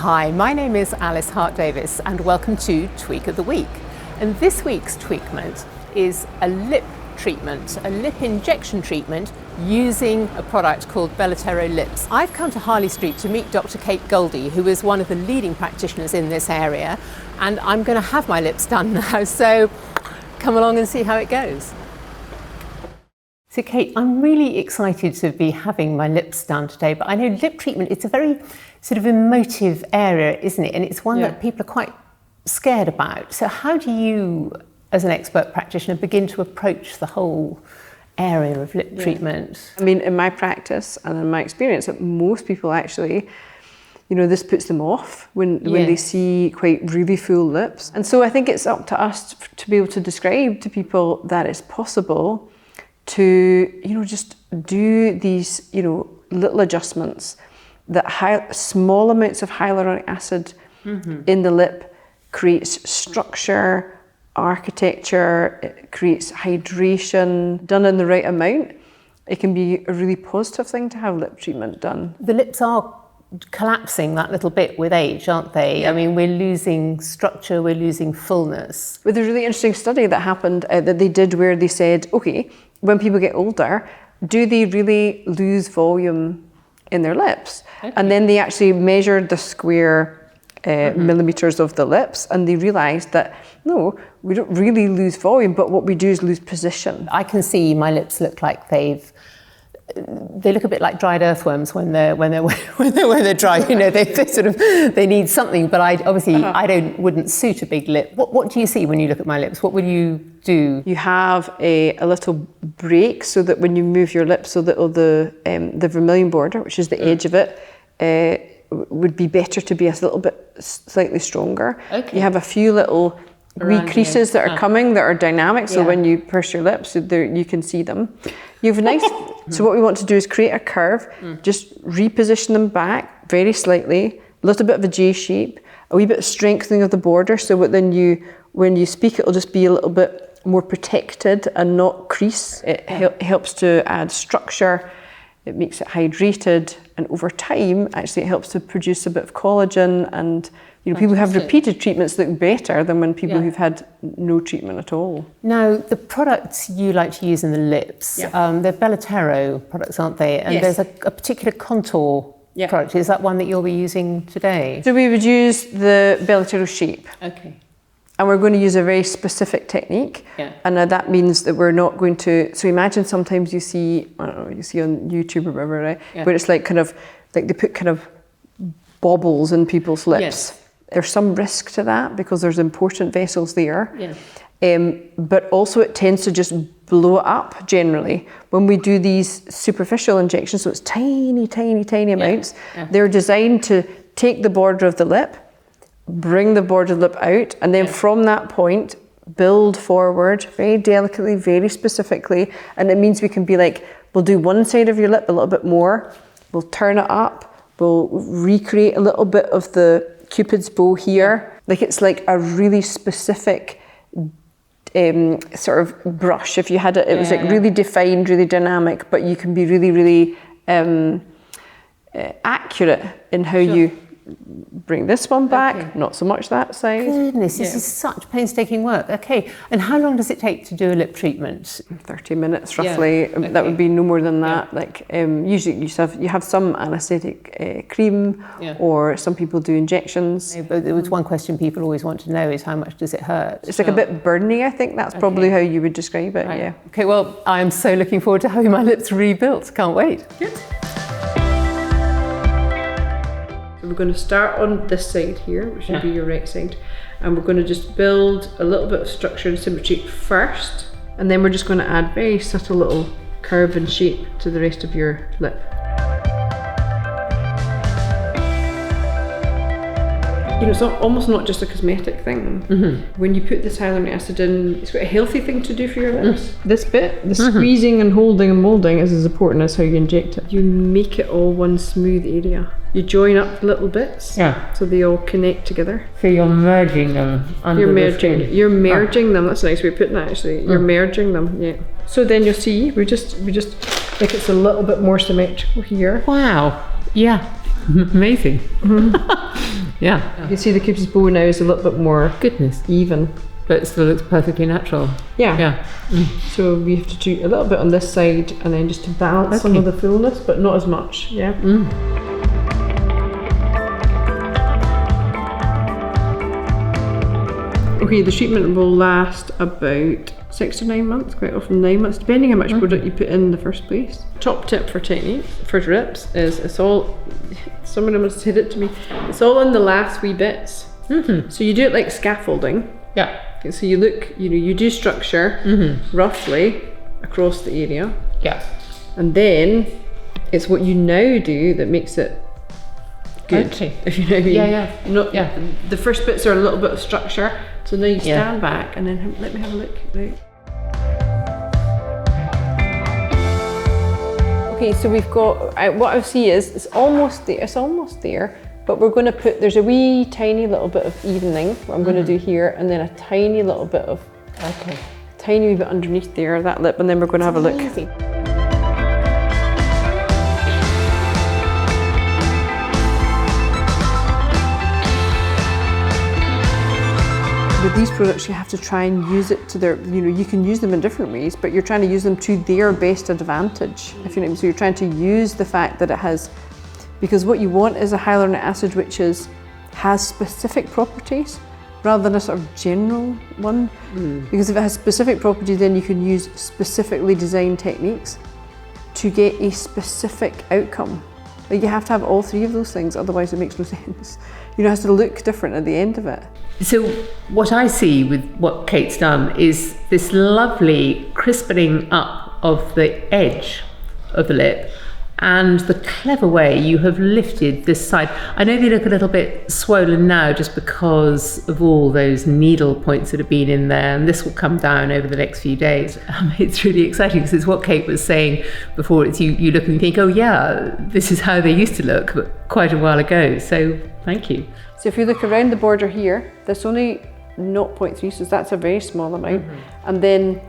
Hi, my name is Alice Hart-Davis and welcome to Tweak of the Week. And this week's tweakment is a lip treatment, a lip injection treatment using a product called Belotero Lips. I've come to Harley Street to meet Dr Kate Goldie, who is one of the leading practitioners in this area, and I'm going to have my lips done now, so come along and see how it goes. So Kate, I'm really excited to be having my lips done today, but I know lip treatment, it's a very sort of emotive area, isn't it? And it's one that people are quite scared about. So how do you, as an expert practitioner, begin to approach the whole area of lip treatment? I mean, in my practice and in my experience, that most people actually, you know, this puts them off when they see quite really full lips. And so I think it's up to us to be able to describe to people that it's possible to, you know, just do these, you know, little adjustments that small amounts of hyaluronic acid in the lip creates structure, architecture, it creates hydration. Done in the right amount, it can be a really positive thing to have lip treatment done. The lips are collapsing that little bit with age, aren't they? I mean, we're losing structure, we're losing fullness. But there's a really interesting study that happened that they did where they said, okay, when people get older, do they really lose volume in their lips? Okay. And then they actually measured the square millimeters of the lips, and they realized that no, we don't really lose volume, but what we do is lose position. I can see my lips look like they look a bit like dried earthworms when they're dry. You know, they need something. But I wouldn't suit a big lip. What do you see when you look at my lips? What would you do? You have a little break so that when you move your lips, so that the vermilion border, which is the edge of it, would be better to be a little bit slightly stronger. Okay. You have a few little wee creases that are coming that are dynamic, so when you purse your lips, you can see them. You have a nice, so what we want to do is create a curve, just reposition them back very slightly, a little bit of a J shape, a wee bit of strengthening of the border, so that then when you speak, it'll just be a little bit more protected and not crease. It helps to add structure, it makes it hydrated, and over time, actually it helps to produce a bit of collagen, and you know, people who have repeated treatments look better than when people who've had no treatment at all. Now, the products you like to use in the lips, they're Belotero products, aren't they? And there's a particular contour product. Is that one that you'll be using today? So we would use the Belotero Shape. Okay. And we're going to use a very specific technique. Yeah. And that means that we're not going to, so imagine sometimes you see, I don't know, you see on YouTube or whatever, right? Yeah. Where it's like kind of, like they put kind of baubles in people's lips. Yes. There's some risk to that because there's important vessels there. Yeah. But also it tends to just blow it up generally. When we do these superficial injections, so it's tiny, tiny, tiny amounts, they're designed to take the border of the lip, bring the border of the lip out, and then from that point, build forward very delicately, very specifically. And it means we can be like, we'll do one side of your lip a little bit more, we'll turn it up, we'll recreate a little bit of the Cupid's bow here. Like it's like a really specific sort of brush. If you had it, it was like really defined, really dynamic, but you can be really, really accurate in how you bring this one back, not so much that side. Goodness, this is such painstaking work. Okay, and how long does it take to do a lip treatment? 30 minutes roughly. That would be no more than that. Like usually you have some anaesthetic cream, or some people do injections. But there was one question people always want to know is how much does it hurt? It's like a bit burny, I think. That's probably how you would describe it, right. Okay, well, I'm so looking forward to having my lips rebuilt. Can't wait. Good. We're going to start on this side here, which would be your right side, and we're going to just build a little bit of structure and symmetry first, and then we're just going to add very subtle little curve and shape to the rest of your lip. You know, it's almost not just a cosmetic thing. When you put this hyaluronic acid in, it's quite a healthy thing to do for your lips. This bit, the squeezing and holding and moulding, is as important as how you inject it. You make it all one smooth area. You join up little bits, so they all connect together. So you're merging them under the skin. You're merging them. That's a nice way of putting it, actually. You're merging them, So then you'll see, we just like it's a little bit more symmetrical here. Wow. Yeah. Amazing. Yeah. You can see the cupid's bow now is a little bit more even. But it still looks perfectly natural. Yeah. Yeah. So we have to do a little bit on this side and then just to balance some of the fullness, but not as much. Yeah. Okay, the treatment will last about 6 to 9 months, quite often 9 months, depending how much product you put in the first place. Top tip for technique, for drips, is it's all, someone must hit it to me, it's all in the last wee bits. So you do it like scaffolding. Yeah. So you look, you do structure roughly across the area. Yeah. And then it's what you now do that makes it good. Okay. If you know what I mean. Yeah. The first bits are a little bit of structure. So now you stand back and then let me have a look. Right. Okay, so we've got, what I see is it's almost there, but we're going to put, there's a wee tiny little bit of evening, what I'm going to do here, and then a tiny little bit of, tiny wee bit underneath there, that lip, and then we're going to have a look. With these products, you have to try and use it to their, you can use them in different ways, but you're trying to use them to their best advantage, if you know what I mean. So you're trying to use the fact that it has, because what you want is a hyaluronic acid which has specific properties rather than a sort of general one. Because if it has specific properties, then you can use specifically designed techniques to get a specific outcome. Like you have to have all three of those things, otherwise it makes no sense. It has to look different at the end of it. So what I see with what Kate's done is this lovely crispening up of the edge of the lip and the clever way you have lifted this side. I know they look a little bit swollen now just because of all those needle points that have been in there, and this will come down over the next few days. It's really exciting because it's what Kate was saying before. It's you look and think, oh yeah, this is how they used to look, but quite a while ago. So thank you. So if you look around the border here, that's only 0.3, so that's a very small amount. And then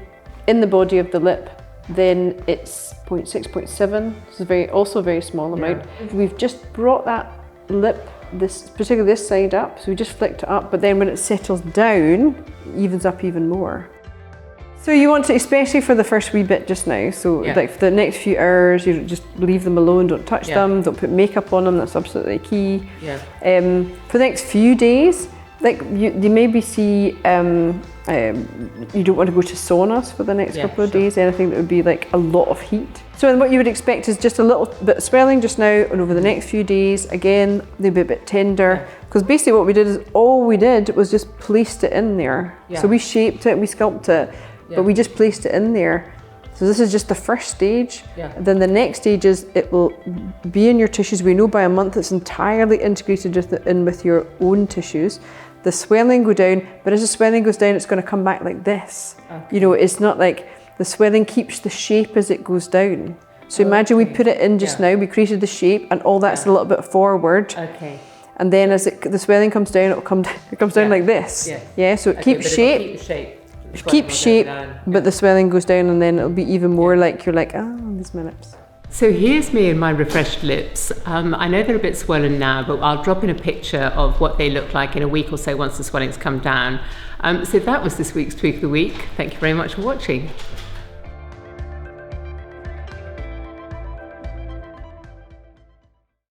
in the body of the lip, then it's 0.6, 0.7, so also a very small amount. We've just brought that lip, particularly this side up, so we just flicked it up, but then when it settles down, it evens up even more. So you want to, especially for the first wee bit just now, so like for the next few hours, you just leave them alone, don't touch them, don't put makeup on them, that's absolutely key. For the next few days, like you maybe see, you don't want to go to saunas for the next couple of days, anything that would be like a lot of heat. So what you would expect is just a little bit of swelling just now, and over the next few days, again, they'll be a bit tender. Because basically what we did is, all we did was just placed it in there. So we shaped it, we sculpted it, but we just placed it in there. So this is just the first stage. Then the next stage is it will be in your tissues. We know by a month it's entirely integrated in with your own tissues. The swelling go down, but as the swelling goes down, it's going to come back like this. It's not like the swelling keeps the shape as it goes down. So imagine we put it in just now, we created the shape, and all that's a little bit forward. And then as the swelling comes down, it comes down like this. So it keeps shape. Keeps shape, but the swelling goes down, and then it'll be even more like you're like, oh, there's my lips. So here's me and my refreshed lips. I know they're a bit swollen now, but I'll drop in a picture of what they look like in a week or so once the swelling's come down. So that was this week's Tweak of the Week. Thank you very much for watching.